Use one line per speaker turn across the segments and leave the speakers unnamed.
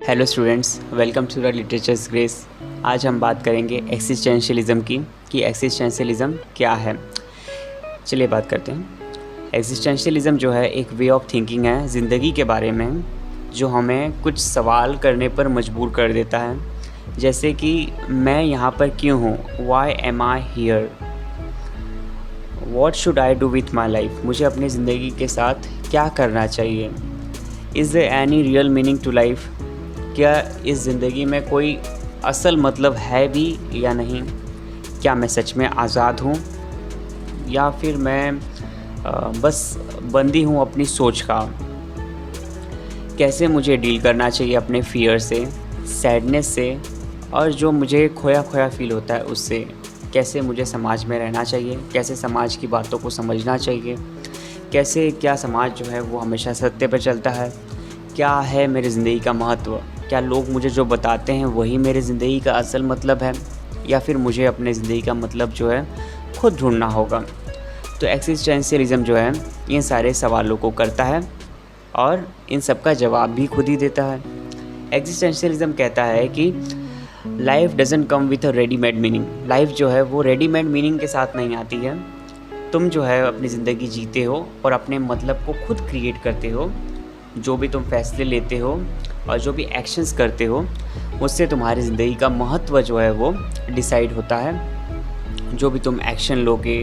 Hello students, welcome to the literatures grace. आज हम बात करेंगे एक्सिस्टेंशियलिज्म की कि एक्सिस्टेंशियलिज्म क्या है। चलिए बात करते हैं। एक्सिस्टेंशियलिज्म जो है एक वे ऑफ थिंकिंग है ज़िंदगी के बारे में, जो हमें कुछ सवाल करने पर मजबूर कर देता है। जैसे कि मैं यहाँ पर क्यों हूँ, why am I here, what should I do with my life, मुझे अपनी ज़िंदगी के साथ क्या करना चाहिए, is there any real meaning to life, क्या इस ज़िंदगी में कोई असल मतलब है भी या नहीं, क्या मैं सच में आज़ाद हूँ या फिर मैं बस बंदी हूँ अपनी सोच का, कैसे मुझे डील करना चाहिए अपने फियर से, सैडनेस से और जो मुझे खोया खोया फील होता है उससे, कैसे मुझे समाज में रहना चाहिए, कैसे समाज की बातों को समझना चाहिए, कैसे क्या समाज जो है वो हमेशा सत्य पर चलता है, क्या है मेरी ज़िंदगी का महत्व, क्या लोग मुझे जो बताते हैं वही मेरी ज़िंदगी का असल मतलब है या फिर मुझे अपने ज़िंदगी का मतलब जो है खुद ढूंढना होगा। तो एक्सिस्टेंशियलिज्म जो है इन सारे सवालों को करता है और इन सब का जवाब भी खुद ही देता है। एक्सिस्टेंशियलिज्म कहता है कि life doesn't come with a readymade meaning. Life जो है वो रेडीमेड मीनिंग के साथ नहीं आती है। तुम जो है अपनी ज़िंदगी जीते हो और अपने मतलब को खुद क्रिएट करते हो। जो भी तुम फैसले लेते हो और जो भी एक्शंस करते हो उससे तुम्हारी ज़िंदगी का महत्व जो है वो डिसाइड होता है। जो भी तुम एक्शन लोगे,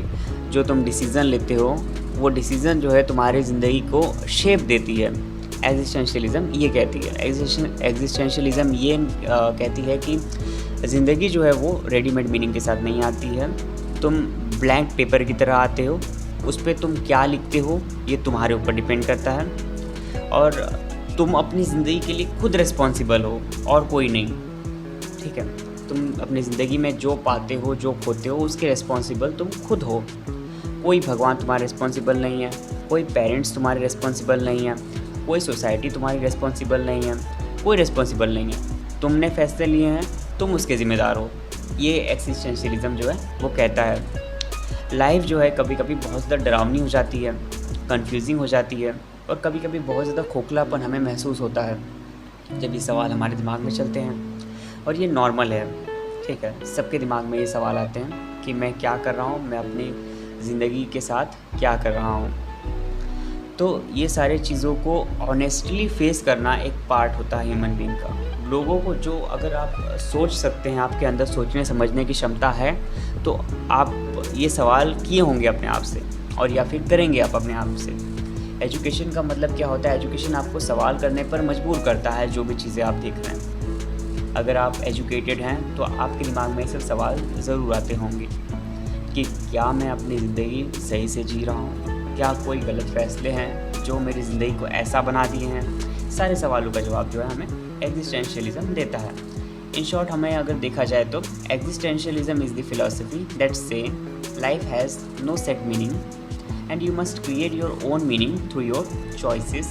जो तुम डिसीज़न लेते हो, वो डिसीज़न जो है तुम्हारी ज़िंदगी को शेप देती है। एक्जिस्टेंशियलिज्म ये कहती है, एक्जिस्टेंशियलिज्म ये कहती है कि ज़िंदगी जो है वो रेडीमेड मीनिंग के साथ नहीं आती है। तुम ब्लैंक पेपर की तरह आते हो, उस पर तुम क्या लिखते हो ये तुम्हारे ऊपर डिपेंड करता है और तुम अपनी ज़िंदगी के लिए खुद रिस्पॉन्सिबल हो और कोई नहीं। ठीक है, तुम अपनी ज़िंदगी में जो पाते हो, जो खोते हो, उसके रिस्पॉन्सिबल तुम खुद हो। कोई भगवान तुम्हारे रिस्पॉन्सिबल नहीं है, कोई पेरेंट्स तुम्हारे रिस्पॉन्सिबल नहीं है, कोई सोसाइटी तुम्हारी रिस्पॉन्सिबल नहीं है, कोई रिस्पॉन्सिबल नहीं है। तुमने फैसले लिए हैं, तुम उसके ज़िम्मेदार हो। ये एक्सिस्टेंशियलिज्म जो है वो कहता है। लाइफ जो है कभी कभी बहुत ज़्यादा डरावनी हो जाती है, कन्फ्यूजिंग हो जाती है और कभी कभी बहुत ज़्यादा खोखलापन हमें महसूस होता है जब ये सवाल हमारे दिमाग में चलते हैं। और ये नॉर्मल है, ठीक है, सबके दिमाग में ये सवाल आते हैं कि मैं क्या कर रहा हूँ, मैं अपनी ज़िंदगी के साथ क्या कर रहा हूँ। तो ये सारे चीज़ों को ऑनेस्टली फेस करना एक पार्ट होता है ह्यूमन बीइंग का। लोगों को जो अगर आप सोच सकते हैं, आपके अंदर सोचने समझने की क्षमता है, तो आप ये सवाल किए होंगे अपने आप से और या फिर करेंगे आप अपने आप से। एजुकेशन का मतलब क्या होता है? एजुकेशन आपको सवाल करने पर मजबूर करता है जो भी चीज़ें आप देख रहे हैं। अगर आप एजुकेटेड हैं तो आपके दिमाग में ऐसे सवाल ज़रूर आते होंगे कि क्या मैं अपनी ज़िंदगी सही से जी रहा हूँ, क्या कोई गलत फैसले हैं जो मेरी ज़िंदगी को ऐसा बना दिए हैं। सारे सवालों का जवाब जो है हमें एक्जिस्टेंशियलिज्म देता है। इन शॉर्ट हमें अगर देखा जाए तो existentialism is the philosophy that says life has no set meaning and you must create your own meaning through your choices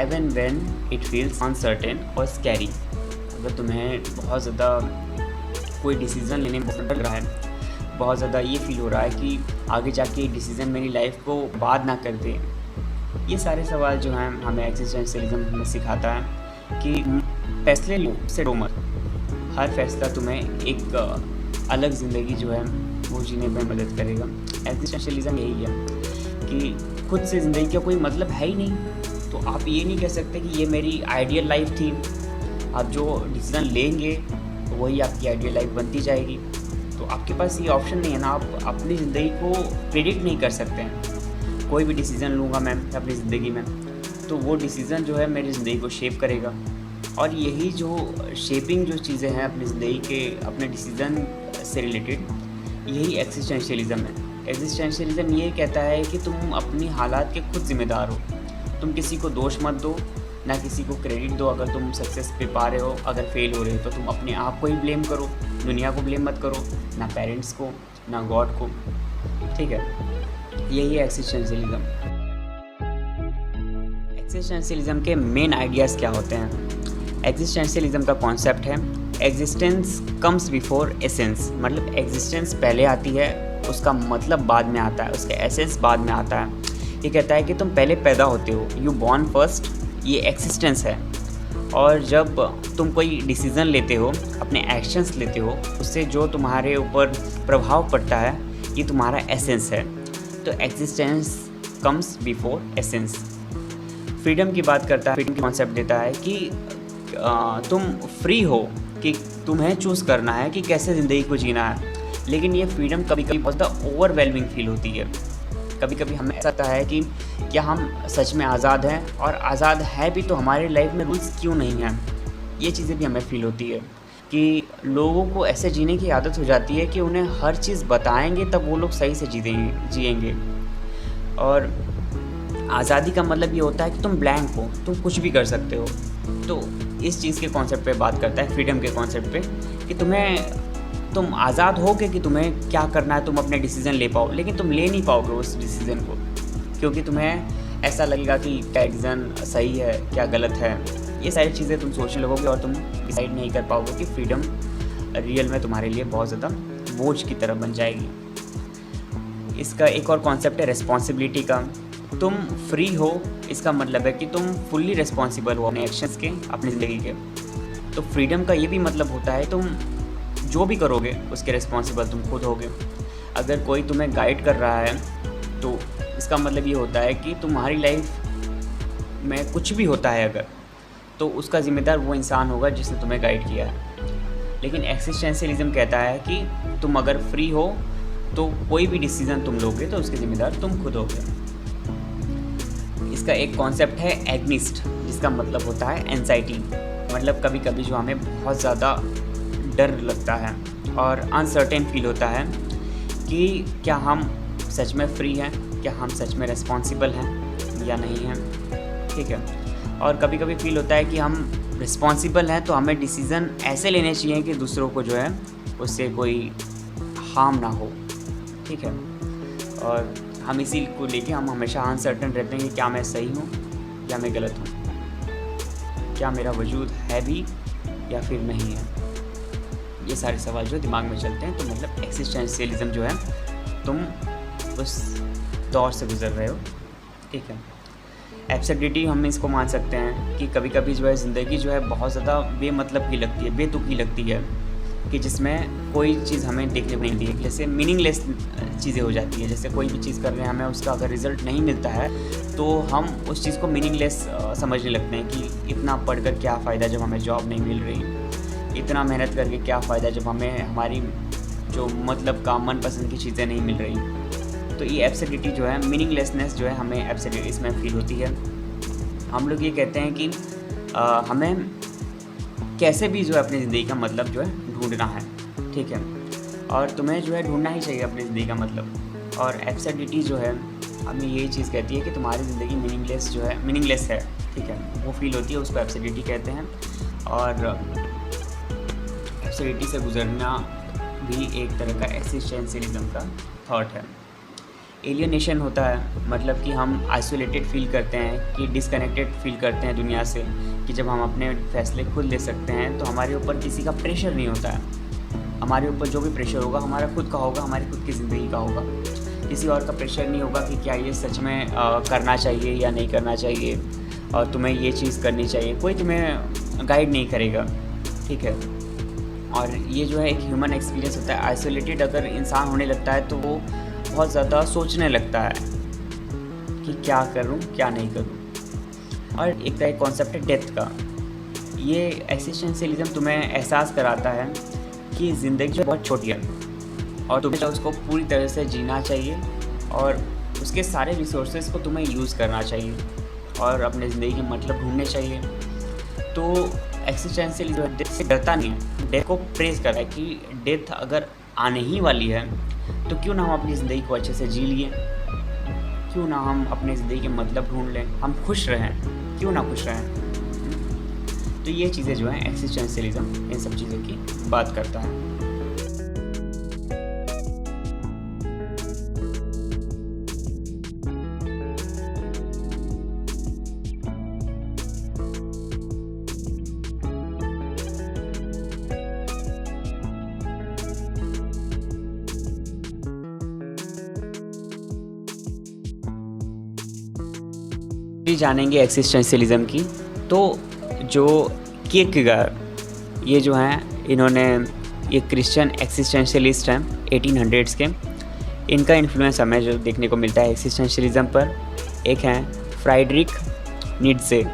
even when it feels uncertain or scary। अगर तुम्हें बहुत ज़्यादा कोई डिसीज़न लेने में लग रहा है, बहुत ज़्यादा ये फील हो रहा है कि आगे जाके डिसीज़न मेरी लाइफ को बर्बाद ना कर दे, ये सारे सवाल जो हैं हमें एक्जिस्टेंशियलिज्म हमें सिखाता है कि फैसले लो से डरो मत। हर फैसला तुम्हें एक अलग ज़िंदगी जो है वो जीने में मदद करेगा। एक्जिस्टेंशियलिज्म यही है कि खुद से ज़िंदगी का कोई मतलब है ही नहीं, तो आप ये नहीं कह सकते कि ये मेरी आइडियल लाइफ थी। आप जो डिसीज़न लेंगे वही आपकी आइडियल लाइफ बनती जाएगी। तो आपके पास ये ऑप्शन नहीं है ना, आप अपनी ज़िंदगी को प्रेडिक्ट नहीं कर सकते हैं। कोई भी डिसीज़न लूँगा मैं अपनी ज़िंदगी में तो वो डिसीज़न जो है मेरी ज़िंदगी को शेप करेगा। और यही जो शेपिंग जो चीज़ें हैं अपनी ज़िंदगी के अपने डिसीज़न से रिलेटेड, यही एक्सिस्टेंशियलिज्म है। एक्जिस्टेंशियलिज्म ये कहता है कि तुम अपनी हालात के खुद ज़िम्मेदार हो। तुम किसी को दोष मत दो, ना किसी को क्रेडिट दो। अगर तुम सक्सेस पे पा रहे हो, अगर फेल हो रहे हो तो तुम अपने आप को ही ब्लेम करो, दुनिया को ब्लेम मत करो, ना पेरेंट्स को, ना गॉड को। ठीक है, यही है एक्जिस्टेंशियलिज्म। एक्जिस्टेंशियलिज्म के मेन आइडियाज़ क्या होते हैं? एक्जिस्टेंशियलिज्म का कॉन्सेप्ट है एग्जिस्टेंस कम्स बिफोर एसेंस। मतलब एग्जिस्टेंस पहले आती है, उसका मतलब बाद में आता है, उसका एसेंस बाद में आता है। ये कहता है कि तुम पहले पैदा होते हो, यू बॉर्न फर्स्ट, ये एक्सिस्टेंस है। और जब तुम कोई डिसीज़न लेते हो, अपने एक्शंस लेते हो, उससे जो तुम्हारे ऊपर प्रभाव पड़ता है ये तुम्हारा एसेंस है। तो existence comes before essence. Freedom की बात करता है, फ्रीडम की कॉन्सेप्ट देता है कि तुम फ्री हो कि तुम्हें चूज़ करना है कि कैसे ज़िंदगी को जीना है। लेकिन ये फ्रीडम कभी कभी बहुत ज़्यादा ओवरवेलमिंग फील होती है। कभी कभी हमें ऐसा लगता है कि क्या हम सच में आज़ाद हैं, और आज़ाद है भी तो हमारी लाइफ में रूल्स क्यों नहीं हैं। ये चीज़ें भी हमें फील होती है कि लोगों को ऐसे जीने की आदत हो जाती है कि उन्हें हर चीज़ बताएंगे तब वो लोग सही से जिएंगे। और आज़ादी का मतलब ये होता है कि तुम ब्लैंक हो, तुम कुछ भी कर सकते हो। तो इस चीज़ के कॉन्सेप्ट पे बात करता है, फ्रीडम के कॉन्सेप्ट पे, कि तुम आज़ाद होगे कि तुम्हें क्या करना है, तुम अपने डिसीज़न ले पाओ, लेकिन तुम ले नहीं पाओगे उस डिसीज़न को, क्योंकि तुम्हें ऐसा लगेगा कि क्या डिसीज़न सही है, क्या गलत है। ये सारी चीज़ें तुम सोचने लगोगे और तुम डिसाइड नहीं कर पाओगे कि फ्रीडम रियल में तुम्हारे लिए बहुत ज़्यादा बोझ की तरह बन जाएगी। इसका एक और कॉन्सेप्ट है रिस्पॉन्सिबिलिटी का। तुम फ्री हो, इसका मतलब है कि तुम फुल्ली रिस्पॉन्सिबल हो अपने एक्शंस के, अपनी ज़िंदगी के। तो फ्रीडम का ये भी मतलब होता है तुम जो भी करोगे उसके रिस्पॉन्सिबल तुम खुद होगे। अगर कोई तुम्हें गाइड कर रहा है तो इसका मतलब ये होता है कि तुम्हारी लाइफ में कुछ भी होता है अगर, तो उसका ज़िम्मेदार वो इंसान होगा जिसने तुम्हें गाइड किया है। लेकिन एक्सिस्टेंशियलिज्म कहता है कि तुम अगर फ्री हो तो कोई भी डिसीज़न तुम लोगे तो उसके ज़िम्मेदार तुम खुद होगे। इसका एक कॉन्सेप्ट है एग्निस्ट, जिसका मतलब होता है एंजाइटी। मतलब कभी कभी जो हमें बहुत ज़्यादा डर लगता है और अनसर्टेन फील होता है कि क्या हम सच में फ्री हैं, क्या हम सच में रिस्पॉन्सिबल हैं या नहीं हैं। ठीक है। और कभी कभी फील होता है कि हम रिस्पॉन्सिबल हैं तो हमें डिसीज़न ऐसे लेने चाहिए कि दूसरों को जो है उससे कोई हार्म ना हो। ठीक है। और हम इसी को लेके हम हमेशा अनसर्टेन रहते हैं कि क्या मैं सही हूँ या मैं गलत हूँ, क्या मेरा वजूद है भी या फिर नहीं है। ये सारे सवाल जो दिमाग में चलते हैं। तो मतलब एक्सिस्टेंशियलिज्म जो है, तुम उस दौर से गुजर रहे हो। ठीक है। एब्सर्डिटी हम इसको मान सकते हैं कि कभी कभी जो है ज़िंदगी जो है बहुत ज़्यादा बेमतलब की लगती है, बेतुकी लगती है, कि जिसमें कोई चीज़ हमें देखने को नहीं मिलती है। जैसे मीनिंगलेस चीज़ें हो जाती है। जैसे कोई भी चीज़ कर रहे हैं, हमें उसका अगर रिज़ल्ट नहीं मिलता है तो हम उस चीज़ को मीनिंगलेस समझने लगते हैं कि इतना पढ़कर क्या फ़ायदा जब हमें जॉब नहीं मिल रही, इतना मेहनत करके क्या फ़ायदा जब हमें हमारी जो मतलब का मनपसंद की चीज़ें नहीं मिल रही। तो ये एब्सर्डिटी जो है, मीनिंगलेसनेस जो है, हमें एब्सर्डिटी इसमें फील होती है। हम लोग ये कहते हैं कि हमें कैसे भी जो है अपनी ज़िंदगी का मतलब जो है ढूंढना है। ठीक है। और तुम्हें जो है ढूंढना ही चाहिए अपनी ज़िंदगी का मतलब। और एब्सर्डिटी जो है हमें यही चीज़ कहती है कि तुम्हारी ज़िंदगी मीनिंगलेस है। ठीक है। वो फील होती है, उसको एब्सर्डिटी कहते हैं। और एब्सर्डिटी से गुजरना भी एक तरह का एक्सिस्टेंशियलिज्म का थॉट है। एलियनेशन होता है, मतलब कि हम आइसोलेटेड फील करते हैं, कि डिसकनेक्टेड फील करते हैं दुनिया से, कि जब हम अपने फैसले खुद ले सकते हैं तो हमारे ऊपर किसी का प्रेशर नहीं होता है। हमारे ऊपर जो भी प्रेशर होगा हमारा खुद का होगा, हमारी खुद की ज़िंदगी का होगा। किसी और का प्रेशर नहीं होगा कि क्या ये सच में करना चाहिए या नहीं करना चाहिए, और तुम्हें ये चीज़ करनी चाहिए। कोई तुम्हें गाइड नहीं करेगा। ठीक है। और ये जो है एक ह्यूमन एक्सपीरियंस होता है। आइसोलेटेड अगर इंसान होने लगता है तो वो बहुत ज़्यादा सोचने लगता है कि क्या करूं क्या नहीं करूं। और एक का एक कॉन्सेप्ट है डेथ का। ये एक्सिस्टेंशियलिज्म तुम्हें एहसास कराता है कि ज़िंदगी बहुत छोटी है और तुम्हें उसको पूरी तरह से जीना चाहिए, और उसके सारे रिसोर्सेज को तुम्हें यूज़ करना चाहिए और अपने ज़िंदगी के मतलब ढूंढने चाहिए। तो एक्सिस्टेंशियलिज्म डेथ से डरता नहीं है, डेथ को प्रेज कर रहा है कि डेथ अगर आने ही वाली है तो क्यों ना हम अपनी ज़िंदगी को अच्छे से जी लिए, क्यों ना हम अपनी ज़िंदगी के मतलब ढूंढ लें, हम खुश रहें, क्यों ना खुश रहें। तो ये चीज़ें जो हैं एक्सिस्टेंशियलिज्म इन सब चीज़ों की बात करता है। भी जानेंगे एक्सिस्टेंशियलिज्म की। तो जो किरकेगार ये जो हैं इन्होंने ये क्रिश्चियन एक्सिस्टेंशियलिस्ट हैं 1800s के। इनका इन्फ्लुएंस हमें जो देखने को मिलता है एक्सिस्टेंशियलिज्म पर। एक हैं फ्राइडरिक नीट्जे,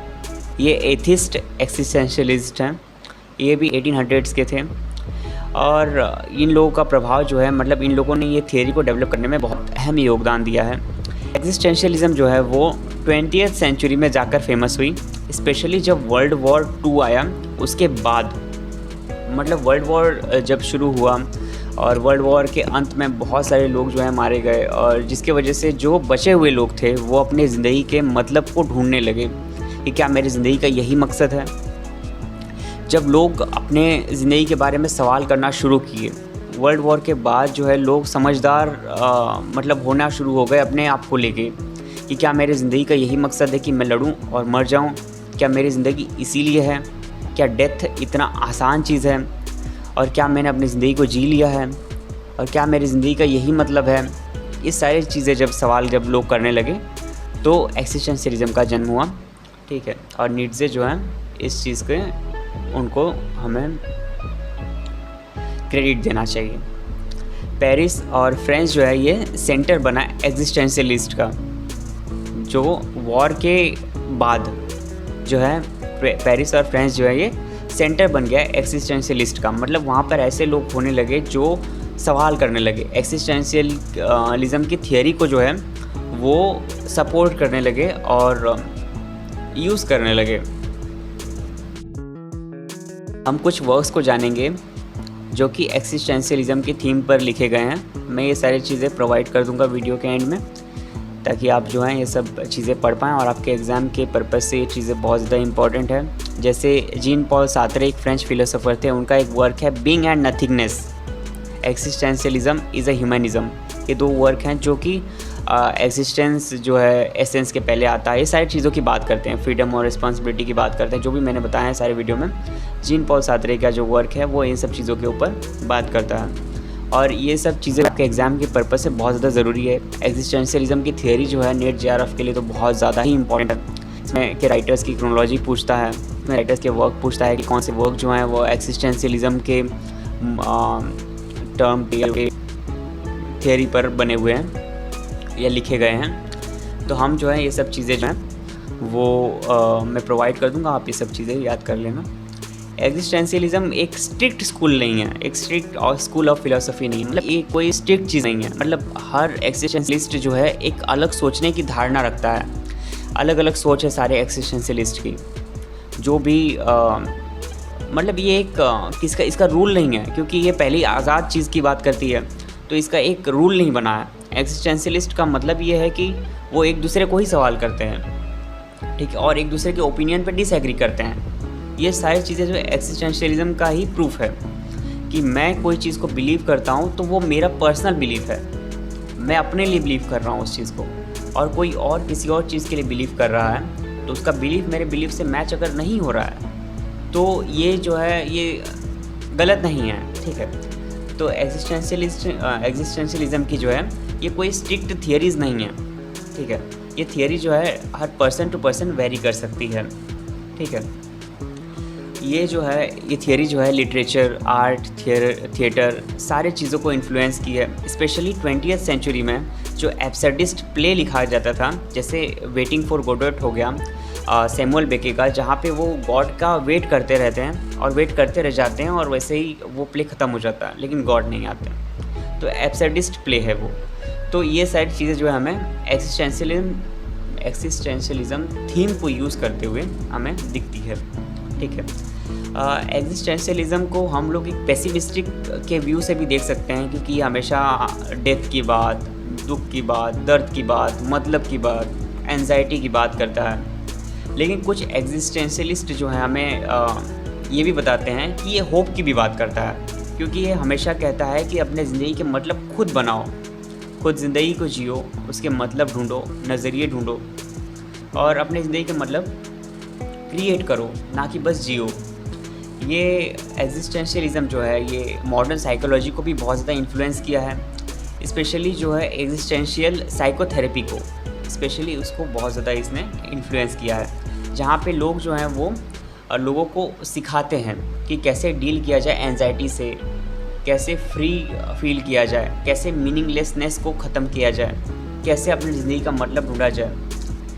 ये एथिस्ट एक्सिस्टेंशियलिस्ट हैं, ये भी 1800s के थे। और इन लोगों का प्रभाव जो है मतलब इन लोगों ने ये थियोरी को डेवलप करने में बहुत अहम योगदान दिया है। एक्सिस्टेंशियलिज्म जो है वो 20th सेंचुरी में जाकर फेमस हुई, स्पेशली जब वर्ल्ड वॉर 2 आया उसके बाद। मतलब वर्ल्ड वॉर जब शुरू हुआ और वर्ल्ड वॉर के अंत में बहुत सारे लोग जो है मारे गए, और जिसके वजह से जो बचे हुए लोग थे वो अपने ज़िंदगी के मतलब को ढूंढने लगे कि क्या मेरी ज़िंदगी का यही मकसद है। जब लोग अपने ज़िंदगी के बारे में सवाल करना शुरू किए वर्ल्ड वॉर के बाद जो है लोग समझदार मतलब होना शुरू हो गए अपने आप को लेके कि क्या मेरी ज़िंदगी का यही मकसद है कि मैं लड़ूं और मर जाऊं, क्या मेरी ज़िंदगी इसीलिए है, क्या डेथ इतना आसान चीज़ है, और क्या मैंने अपनी ज़िंदगी को जी लिया है, और क्या मेरी ज़िंदगी का यही मतलब है। ये सारी चीज़ें जब लोग करने लगे तो एक्सिस्टेंशियलिज्म का जन्म हुआ, ठीक है। और नीट्जे जो है इस चीज़ के उनको हमें क्रेडिट देना चाहिए। पेरिस और फ्रेंच जो है ये सेंटर बना एक्सिस्टेंशियलिस्ट का, जो वॉर के बाद जो है पेरिस और फ्रेंच जो है ये सेंटर बन गया एक्सिस्टेंशियलिस्ट का। मतलब वहाँ पर ऐसे लोग होने लगे जो सवाल करने लगे, एक्सिस्टेंशियलिज्म की थियोरी को जो है वो सपोर्ट करने लगे और यूज़ करने लगे। हम कुछ वर्क्स को जानेंगे जो कि एक्सिस्टेंशियलिज्म की थीम पर लिखे गए हैं। मैं ये सारी चीज़ें प्रोवाइड कर दूंगा वीडियो के एंड में, ताकि आप जो हैं ये सब चीज़ें पढ़ पाएँ और आपके एग्ज़ाम के पर्पज़ से ये चीज़ें बहुत ज़्यादा इंपॉर्टेंट है। जैसे जीन पॉल सार्त्रे एक फ्रेंच फिलोसोफर थे, उनका एक वर्क है being and nothingness, existentialism is a humanism. ये 2 वर्क हैं जो कि एग्जिस्टेंस जो है एसेंस के पहले आता है। ये सारी चीज़ों की बात करते हैं, फ्रीडम और रिस्पॉन्सिबिलिटी की बात करते हैं, जो भी मैंने बताया है सारे वीडियो में। जीन पॉल सार्त्रे का जो वर्क है वो इन सब चीज़ों के ऊपर बात करता है, और ये सब चीज़ें आपके एग्ज़ाम के पर्पज़ से बहुत ज़्यादा ज़रूरी है। एक्सिस्टेंशियलिज्म की थियोरी जो है नेट जेआरएफ के लिए तो बहुत ज़्यादा ही इंपॉर्टेंट है। इसमें के राइटर्स की क्रोनोलॉजी पूछता है, इसमें राइटर्स के वर्क पूछता है कि कौन से वर्क जो हैं वो एक्सिस्टेंशियलिज्म के टर्म के थियोरी पर बने हुए हैं या लिखे गए हैं। तो हम जो है ये सब चीज़ें जो हैं वो मैं प्रोवाइड कर दूंगा, आप ये सब चीज़ें याद कर लेना। एक्सिस्टेंशियलिज्म एक स्ट्रिक्ट स्कूल नहीं है, एक स्ट्रिक्ट और स्कूल ऑफ फिलोसफी नहीं है, मतलब ये कोई स्ट्रिक्ट चीज़ नहीं है। मतलब हर एक्सिस्टेंशियलिस्ट जो है एक अलग सोचने की धारणा रखता है, अलग अलग सोच है सारे एक्सिस्टेंशियलिस्ट की। जो भी मतलब ये एक इसका रूल नहीं है, क्योंकि ये पहली आज़ाद चीज़ की बात करती है, तो इसका एक रूल नहीं बना है। एक्सिस्टेंशियलिस्ट का मतलब ये है कि वो एक दूसरे को ही सवाल करते हैं, ठीक है, और एक दूसरे के ओपिनियन पे डिसएग्री करते हैं। ये सारी चीज़ें जो एक्सिस्टेंशियलिज्म का ही प्रूफ है कि मैं कोई चीज़ को बिलीव करता हूँ तो वो मेरा पर्सनल बिलीफ है, मैं अपने लिए बिलीव कर रहा हूँ उस चीज़ को, और कोई और किसी और चीज़ के लिए बिलीव कर रहा है तो उसका बिलीफ मेरे बिलीफ से मैच अगर नहीं हो रहा है तो ये जो है ये गलत नहीं है, ठीक है। तो एक्सिस्टेंशियलिज्म की जो है ये कोई स्ट्रिक्ट थियरीज़ नहीं है, ठीक है। ये थियरी जो है हर पर्सन टू पर्सन वेरी कर सकती है, ठीक है। ये जो है ये थियरी जो है लिटरेचर, आर्ट, थिएटर सारे चीज़ों को इन्फ्लुएंस की है। स्पेशली 20th सेंचुरी में जो एब्सर्डिस्ट प्ले लिखा जाता था, जैसे वेटिंग फॉर गोडोट हो गया सैमुअल बेके का, जहाँ पे वो गॉड का वेट करते रहते हैं और वेट करते रह जाते हैं और वैसे ही वो प्ले ख़त्म हो जाता है लेकिन गॉड नहीं आते, तो एब्सर्डिस्ट प्ले है वो। तो ये सारी चीज़ें जो है हमें एक्सिस्टेंशियलिज्म थीम को यूज़ करते हुए हमें दिखती है, ठीक है। एक्सिस्टेंशियलिज्म को हम लोग एक पेसिमिस्टिक के व्यू से भी देख सकते हैं, क्योंकि ये हमेशा डेथ की बात, दुख की बात, दर्द की बात, मतलब की बात, एंजाइटी की बात करता है। लेकिन कुछ एग्जिस्टेंशियलिस्ट जो हैं हमें ये भी बताते हैं कि ये होप की भी बात करता है, क्योंकि ये हमेशा कहता है कि अपने ज़िंदगी के मतलब खुद बनाओ, खुद ज़िंदगी को जियो, उसके मतलब ढूंढो, नज़रिए ढूंढो और अपने ज़िंदगी के मतलब क्रिएट करो, ना कि बस जियो। ये एग्जिस्टेंशियलिज्म जो है ये मॉडर्न साइकोलॉजी को भी बहुत ज़्यादा इन्फ्लुएंस किया है, स्पेशली जो है एग्जिस्टेंशियल साइकोथेरेपी को, स्पेशली उसको बहुत ज़्यादा इसने इन्फ्लुएंस किया है, जहाँ पे लोग जो हैं वो लोगों को सिखाते हैं कि कैसे डील किया जाए एंजाइटी से, कैसे फ्री फील किया जाए, कैसे मीनिंगलेसनेस को ख़त्म किया जाए, कैसे अपनी ज़िंदगी का मतलब ढूंढा जाए,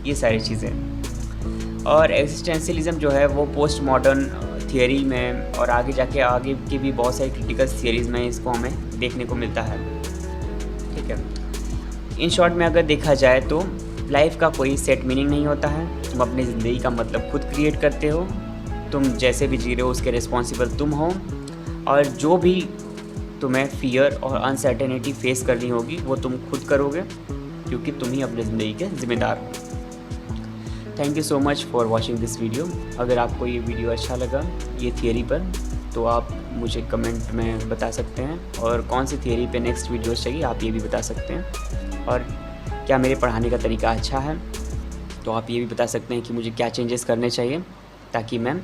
ये सारी चीज़ें। और एग्जिस्टेंशियलिज्म जो है वो पोस्ट मॉडर्न थियोरी में और आगे की भी बहुत सारी क्रिटिकल थियोरीज़ में इसको हमें देखने को मिलता है। ठीक है, इन शॉर्ट में अगर देखा जाए तो लाइफ का कोई सेट मीनिंग नहीं होता है। तुम अपनी ज़िंदगी का मतलब खुद क्रिएट करते हो। तुम जैसे भी जी रहे हो उसके रिस्पॉन्सिबल तुम हो, और जो भी तुम्हें फियर और अनसर्टेनिटी फेस करनी होगी वो तुम खुद करोगे, क्योंकि तुम ही अपनी ज़िंदगी के ज़िम्मेदार हो। Thank you so much for watching this video. अगर आपको ये वीडियो अच्छा लगा ये थियरी पर, तो आप मुझे कमेंट में बता सकते हैं, और कौन सी थियरी पे नेक्स्ट वीडियोस चाहिए आप ये भी बता सकते हैं। और क्या मेरे पढ़ाने का तरीका अच्छा है, तो आप ये भी बता सकते हैं कि मुझे क्या चेंजेस करने चाहिए, ताकि मैं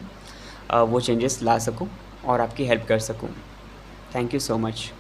वो चेंजेस ला सकूं और आपकी हेल्प कर सकूं। Thank you so much.